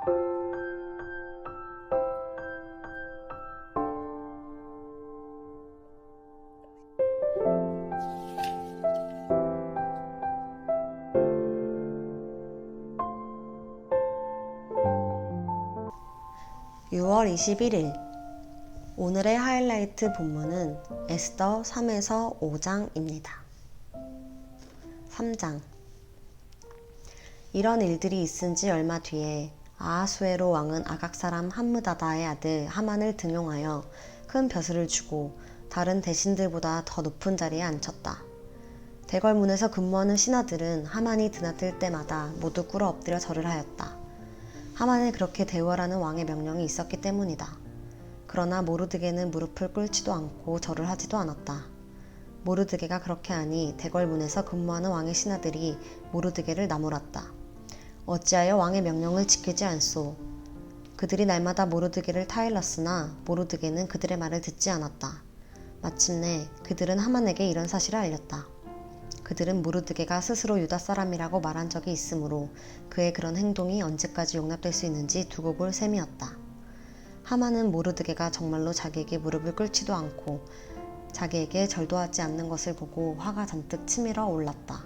(6월 21일) 오늘의 하이라이트 본문은 에스더 3에서 5장입니다. 3장. 이런 일들이 있은 지 얼마 뒤에 아하수에로 왕은 아각 사람 함므다다의 아들 하만을 등용하여 큰 벼슬을 주고 다른 대신들보다 더 높은 자리에 앉혔다. 대궐문에서 근무하는 신하들은 하만이 드나들 때마다 모두 꿇어 엎드려 절을 하였다. 하만을 그렇게 대우하라는 왕의 명령이 있었기 때문이다. 그러나 모르드게는 무릎을 꿇지도 않고 절을 하지도 않았다. 모르드게가 그렇게 하니 대궐문에서 근무하는 왕의 신하들이 모르드게를 나무랐다. 어찌하여 왕의 명령을 지키지 않소? 그들이 날마다 모르드게를 타일렀으나 모르드게는 그들의 말을 듣지 않았다. 마침내 그들은 하만에게 이런 사실을 알렸다. 그들은 모르드게가 스스로 유다 사람이라고 말한 적이 있으므로 그의 그런 행동이 언제까지 용납될 수 있는지 두고 볼 셈이었다. 하만은 모르드게가 정말로 자기에게 무릎을 꿇지도 않고 자기에게 절도 하지 않는 것을 보고 화가 잔뜩 치밀어 올랐다.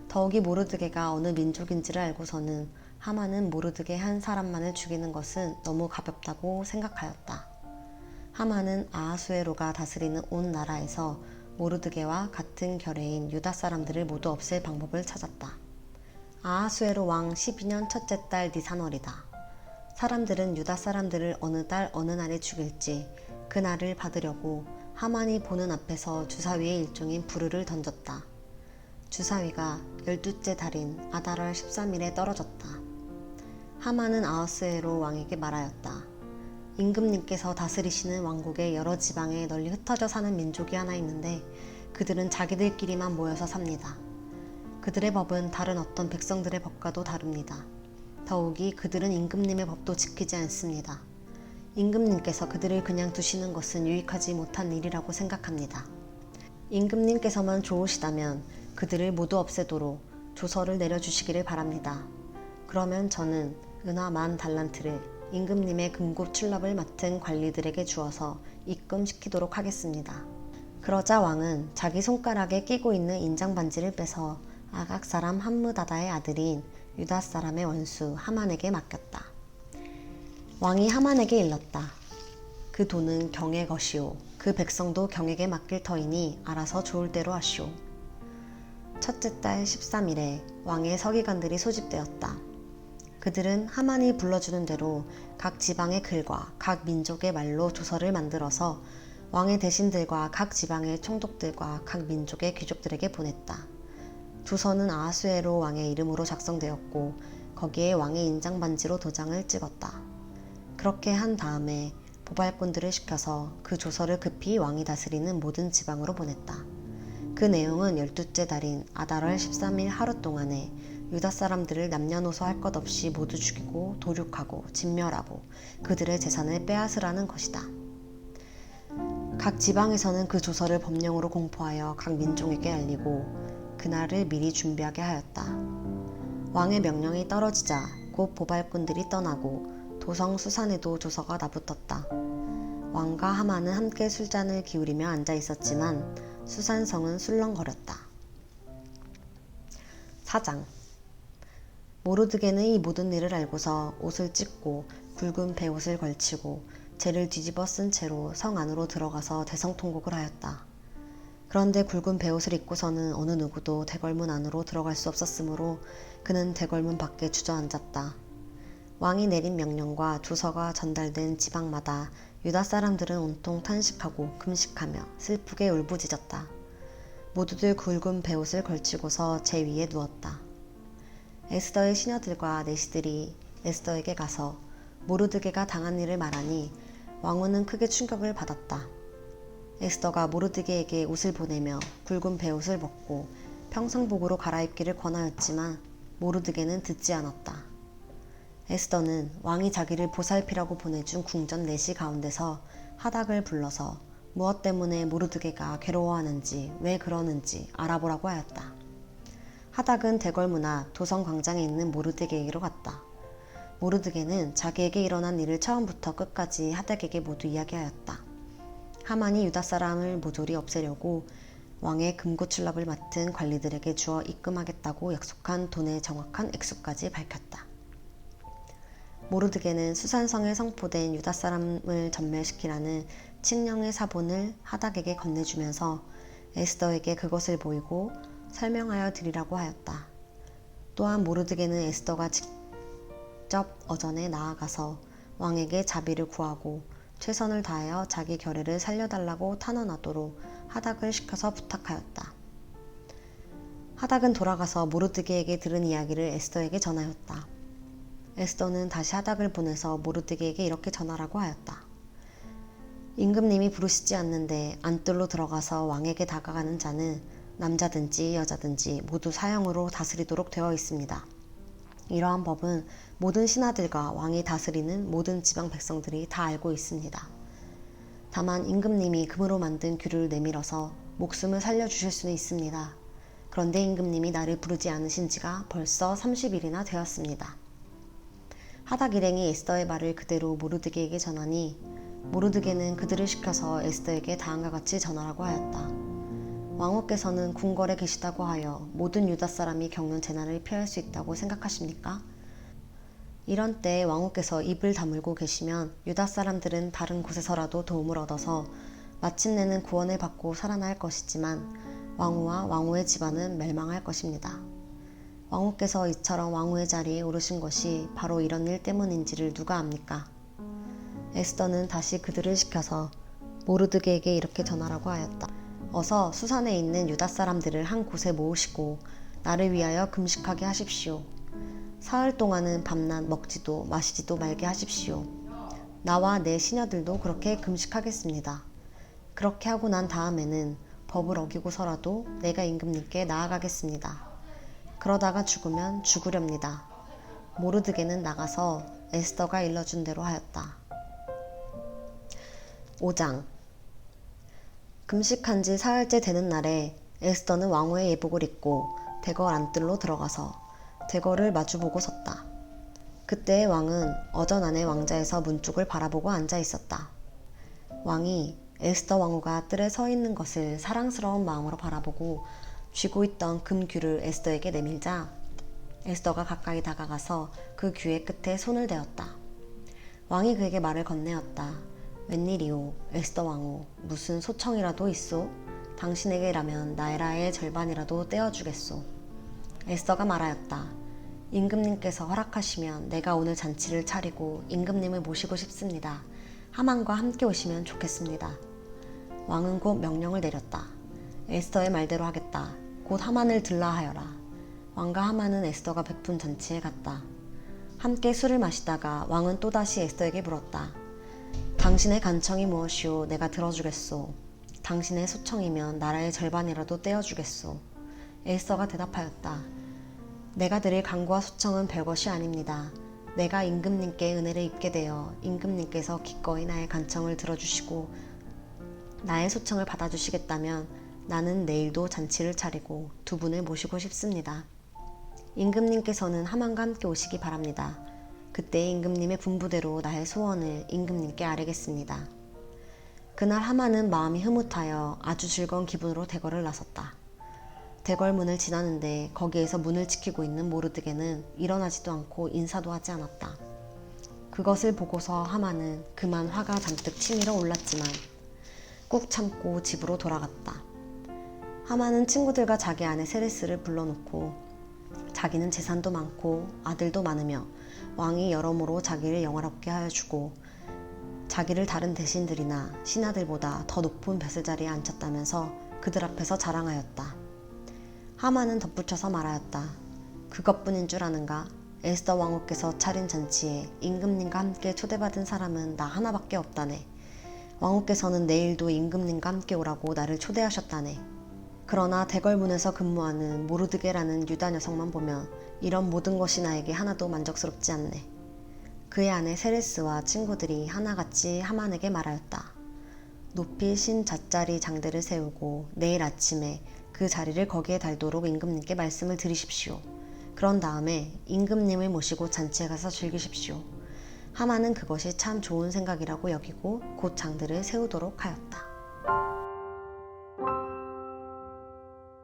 더욱이 모르드게가 어느 민족인지를 알고서는 하만은 모르드게 한 사람만을 죽이는 것은 너무 가볍다고 생각하였다. 하만은 아하수에로가 다스리는 온 나라에서 모르드게와 같은 결의인 유다 사람들을 모두 없앨 방법을 찾았다. 아하수에로 왕 12년 첫째 달 니산월이다. 사람들은 유다 사람들을 어느 달 어느 날에 죽일지 그 날을 받으려고 하만이 보는 앞에서 주사위의 일종인 부르를 던졌다. 주사위가 12째 달인 아달월 13일에 떨어졌다. 하만은 아하수에로 왕에게 말하였다. 임금님께서 다스리시는 왕국의 여러 지방에 널리 흩어져 사는 민족이 하나 있는데 그들은 자기들끼리만 모여서 삽니다. 그들의 법은 다른 어떤 백성들의 법과도 다릅니다. 더욱이 그들은 임금님의 법도 지키지 않습니다. 임금님께서 그들을 그냥 두시는 것은 유익하지 못한 일이라고 생각합니다. 임금님께서만 좋으시다면 그들을 모두 없애도록 조서를 내려주시기를 바랍니다. 그러면 저는 은화 10,000달란트를 임금님의 금고 출납을 맡은 관리들에게 주어서 입금시키도록 하겠습니다. 그러자 왕은 자기 손가락에 끼고 있는 인장반지를 빼서 아각 사람 함므다다의 아들인 유다 사람의 원수 하만에게 맡겼다. 왕이 하만에게 일렀다. 그 돈은 경의 것이오. 그 백성도 경에게 맡길 터이니 알아서 좋을 대로 하시오. 첫째 달 13일에 왕의 서기관들이 소집되었다. 그들은 하만이 불러주는 대로 각 지방의 글과 각 민족의 말로 조서를 만들어서 왕의 대신들과 각 지방의 총독들과 각 민족의 귀족들에게 보냈다. 조서는 아하수에로 왕의 이름으로 작성되었고 거기에 왕의 인장반지로 도장을 찍었다. 그렇게 한 다음에 보발꾼들을 시켜서 그 조서를 급히 왕이 다스리는 모든 지방으로 보냈다. 그 내용은 12째 달인 아달월 13일 하루 동안에 유다 사람들을 남녀노소 할 것 없이 모두 죽이고 도륙하고 진멸하고 그들의 재산을 빼앗으라는 것이다. 각 지방에서는 그 조서를 법령으로 공포하여 각 민족에게 알리고 그날을 미리 준비하게 하였다. 왕의 명령이 떨어지자 곧 보발꾼들이 떠나고 도성 수산에도 조서가 나붙었다. 왕과 하만은 함께 술잔을 기울이며 앉아 있었지만 수산성은 술렁거렸다. 4장. 모르드게는 이 모든 일을 알고서 옷을 찢고 굵은 베옷을 걸치고 재를 뒤집어 쓴 채로 성 안으로 들어가서 대성통곡을 하였다. 그런데 굵은 베옷을 입고서는 어느 누구도 대궐문 안으로 들어갈 수 없었으므로 그는 대궐문 밖에 주저앉았다. 왕이 내린 명령과 조서가 전달된 지방마다 유다 사람들은 온통 탄식하고 금식하며 슬프게 울부짖었다. 모두들 굵은 베옷을 걸치고서 제 위에 누웠다. 에스더의 시녀들과 내시들이 에스더에게 가서 모르드게가 당한 일을 말하니 왕후는 크게 충격을 받았다. 에스더가 모르드게에게 옷을 보내며 굵은 베옷을 벗고 평상복으로 갈아입기를 권하였지만 모르드게는 듣지 않았다. 에스더는 왕이 자기를 보살피라고 보내준 궁전 내시 가운데서 하닥을 불러서 무엇 때문에 모르드게가 괴로워하는지 왜 그러는지 알아보라고 하였다. 하닥은 대궐문 앞 도성 광장에 있는 모르드게에게로 갔다. 모르드게는 자기에게 일어난 일을 처음부터 끝까지 하닥에게 모두 이야기하였다. 하만이 유다 사람을 모조리 없애려고 왕의 금고출납을 맡은 관리들에게 주어 입금하겠다고 약속한 돈의 정확한 액수까지 밝혔다. 모르드게는 수산성에 성포된 유다 사람을 전멸시키라는 칙령의 사본을 하닥에게 건네주면서 에스더에게 그것을 보이고 설명하여 드리라고 하였다. 또한 모르드게는 에스더가 직접 어전에 나아가서 왕에게 자비를 구하고 최선을 다하여 자기 결의를 살려달라고 탄원하도록 하닥을 시켜서 부탁하였다. 하닥은 돌아가서 모르드게에게 들은 이야기를 에스더에게 전하였다. 에스더는 다시 하닥을 보내서 모르드게에게 이렇게 전하라고 하였다. 임금님이 부르시지 않는데 안뜰로 들어가서 왕에게 다가가는 자는 남자든지 여자든지 모두 사형으로 다스리도록 되어 있습니다. 이러한 법은 모든 신하들과 왕이 다스리는 모든 지방 백성들이 다 알고 있습니다. 다만 임금님이 금으로 만든 규를 내밀어서 목숨을 살려주실 수는 있습니다. 그런데 임금님이 나를 부르지 않으신 지가 벌써 30일이나 되었습니다. 하닥 일행이 에스더의 말을 그대로 모르드게에게 전하니 모르드게는 그들을 시켜서 에스더에게 다음과 같이 전하라고 하였다. 왕후께서는 궁궐에 계시다고 하여 모든 유다 사람이 겪는 재난을 피할 수 있다고 생각하십니까? 이런 때에 왕후께서 입을 다물고 계시면 유다 사람들은 다른 곳에서라도 도움을 얻어서 마침내는 구원을 받고 살아날 것이지만 왕후와 왕후의 집안은 멸망할 것입니다. 왕후께서 이처럼 왕후의 자리에 오르신 것이 바로 이런 일 때문인지를 누가 압니까? 에스더는 다시 그들을 시켜서 모르드게에게 이렇게 전하라고 하였다. 어서 수산에 있는 유다 사람들을 한 곳에 모으시고 나를 위하여 금식하게 하십시오. 사흘 동안은 밤낮 먹지도 마시지도 말게 하십시오. 나와 내 시녀들도 그렇게 금식하겠습니다. 그렇게 하고 난 다음에는 법을 어기고서라도 내가 임금님께 나아가겠습니다. 그러다가 죽으면 죽으렵니다. 모르드게는 나가서 에스더가 일러준 대로 하였다. 5장. 금식한 지 사흘째 되는 날에 에스더는 왕후의 예복을 입고 대궐 안뜰로 들어가서 대궐을 마주보고 섰다. 그때 왕은 어전 안의 왕자에서 문 쪽을 바라보고 앉아 있었다. 왕이 에스더 왕후가 뜰에 서 있는 것을 사랑스러운 마음으로 바라보고 쥐고 있던 금규를 에스더에게 내밀자 에스더가 가까이 다가가서 그 규의 끝에 손을 대었다. 왕이 그에게 말을 건네었다. 웬일이오, 에스더 왕후, 무슨 소청이라도 있소? 당신에게라면 나라의 절반이라도 떼어주겠소. 에스더가 말하였다. 임금님께서 허락하시면 내가 오늘 잔치를 차리고 임금님을 모시고 싶습니다. 하만과 함께 오시면 좋겠습니다. 왕은 곧 명령을 내렸다. 에스더의 말대로 하겠다. 곧 하만을 들라 하여라. 왕과 하만은 에스더가 베푼 잔치에 갔다. 함께 술을 마시다가 왕은 또다시 에스더에게 물었다. 당신의 간청이 무엇이오? 내가 들어주겠소. 당신의 소청이면 나라의 절반이라도 떼어주겠소. 에스더가 대답하였다. 내가 드릴 간구와 소청은 별것이 아닙니다. 내가 임금님께 은혜를 입게 되어 임금님께서 기꺼이 나의 간청을 들어주시고 나의 소청을 받아주시겠다면 나는 내일도 잔치를 차리고 두 분을 모시고 싶습니다. 임금님께서는 하만과 함께 오시기 바랍니다. 그때 임금님의 분부대로 나의 소원을 임금님께 아뢰겠습니다. 그날 하만은 마음이 흐뭇하여 아주 즐거운 기분으로 대궐을 나섰다. 대궐 문을 지나는데 거기에서 문을 지키고 있는 모르드게는 일어나지도 않고 인사도 하지 않았다. 그것을 보고서 하만은 그만 화가 잔뜩 치밀어 올랐지만 꾹 참고 집으로 돌아갔다. 하만은 친구들과 자기 아내 세레스를 불러놓고 자기는 재산도 많고 아들도 많으며 왕이 여러모로 자기를 영화롭게 하여 주고 자기를 다른 대신들이나 신하들보다 더 높은 벼슬자리에 앉혔다면서 그들 앞에서 자랑하였다. 하만은 덧붙여서 말하였다. 그것뿐인 줄 아는가? 에스더 왕후께서 차린 잔치에 임금님과 함께 초대받은 사람은 나 하나밖에 없다네. 왕후께서는 내일도 임금님과 함께 오라고 나를 초대하셨다네. 그러나 대궐문에서 근무하는 모르드게라는 유다 녀석만 보면 이런 모든 것이 나에게 하나도 만족스럽지 않네. 그의 아내 세레스와 친구들이 하나같이 하만에게 말하였다. 높이 신 잣자리 장대를 세우고 내일 아침에 그 자리를 거기에 달도록 임금님께 말씀을 드리십시오. 그런 다음에 임금님을 모시고 잔치에 가서 즐기십시오. 하만은 그것이 참 좋은 생각이라고 여기고 곧 장들을 세우도록 하였다.